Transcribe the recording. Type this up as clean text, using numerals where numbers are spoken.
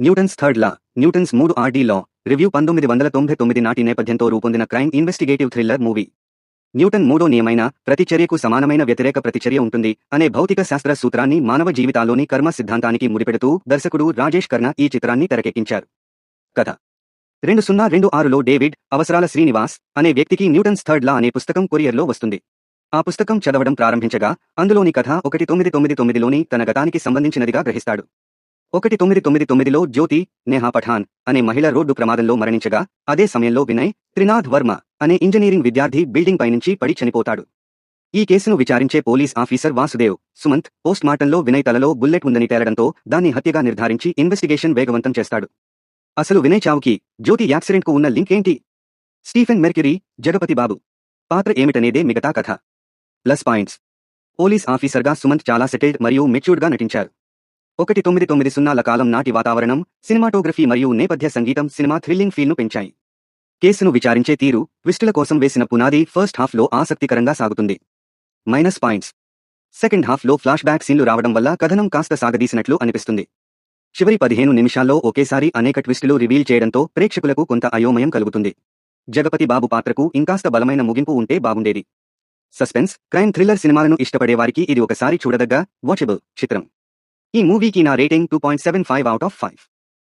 Newton's third law, Newton's 3 లా, review 1999 నాటి నేపథ్యంతో రూపొందిన crime investigative thriller movie. Newton మూడో నియమైన ప్రతి చర్యకు సమానమైన వ్యతిరేక ప్రతిచర్య ఉంటుంది అనే భౌతిక శాస్త్ర సూత్రాన్ని మానవ జీవితాల్లోని కర్మ సిద్ధాంతానికి ముడిపెడుతూ దర్శకుడు రాజేష్ ఖన్నా ఈ చిత్రాన్ని తెరకెక్కించారు. కథ 2026లో డేవిడ్ అవసరాల శ్రీనివాస్ అనే వ్యక్తికి న్యూటన్స్ థర్డ్ లా అనే పుస్తకం కొరియర్లో వస్తుంది. ఆ పుస్తకం చదవడం ప్రారంభించగా అందులోని కథ 1999లోని తన గతానికి సంబంధించినదిగా గ్రహిస్తాడు. 1999లో జ్యోతి నేహా పఠాన్ అనే మహిళ రోడ్డు ప్రమాదంలో మరణించగా అదే సమయంలో వినయ్ త్రినాథ్ వర్మ అనే ఇంజనీరింగ్ విద్యార్థి బిల్డింగ్ పైనుంచి పడి చనిపోతాడు. ఈ కేసును విచారించే పోలీస్ ఆఫీసర్ వాసుదేవ్ సుమంత్ పోస్ట్మార్టంలో వినయ్ తలలో బుల్లెట్ ఉందని తేలడంతో దాన్ని హత్యగా నిర్ధారించి ఇన్వెస్టిగేషన్ వేగవంతం చేస్తాడు. అసలు వినయ్ చావుకి జ్యోతి యాక్సిడెంట్కు ఉన్న లింక్ ఏంటి? స్టీఫెన్ మెర్క్యూరీ, జగపతి బాబు పాత్ర ఏమిటనేదే మిగతా కథ. ప్లస్ పాయింట్స్: పోలీస్ ఆఫీసర్గా సుమంత్ చాలా సెటిల్డ్ మరియు మెచ్యూర్డ్గా నటించారు. 1990ల కాలం నాటి వాతావరణం, సినిమాటోగ్రఫీ మరియు నేపథ్య సంగీతం సినిమా థ్రిల్లింగ్ ఫీల్ను పెంచాయి. కేసును విచారించే తీరు, ట్విస్టుల కోసం వేసిన పునాది ఫస్ట్ హాఫ్లో ఆసక్తికరంగా సాగుతుంది. మైనస్ పాయింట్స్: సెకండ్ హాఫ్లో ఫ్లాష్ బ్యాక్ సీన్లు రావడం వల్ల కథనం కాస్త సాగదీసినట్లు అనిపిస్తుంది. చివరి 15 నిమిషాల్లో ఒకేసారి అనేక ట్విస్టులు రివీల్ చేయడంతో ప్రేక్షకులకు కొంత అయోమయం కలుగుతుంది. జగపతి బాబు పాత్రకు ఇంకాస్త బలమైన ముగింపు ఉంటే బాగుండేది. సస్పెన్స్, క్రైమ్ థ్రిల్లర్ సినిమాలను ఇష్టపడేవారికి ఇది ఒకసారి చూడదగ్గ వాచబుల్ చిత్రం. ఈ మూవీకి నా రేటింగ్ 2.75 out of 5.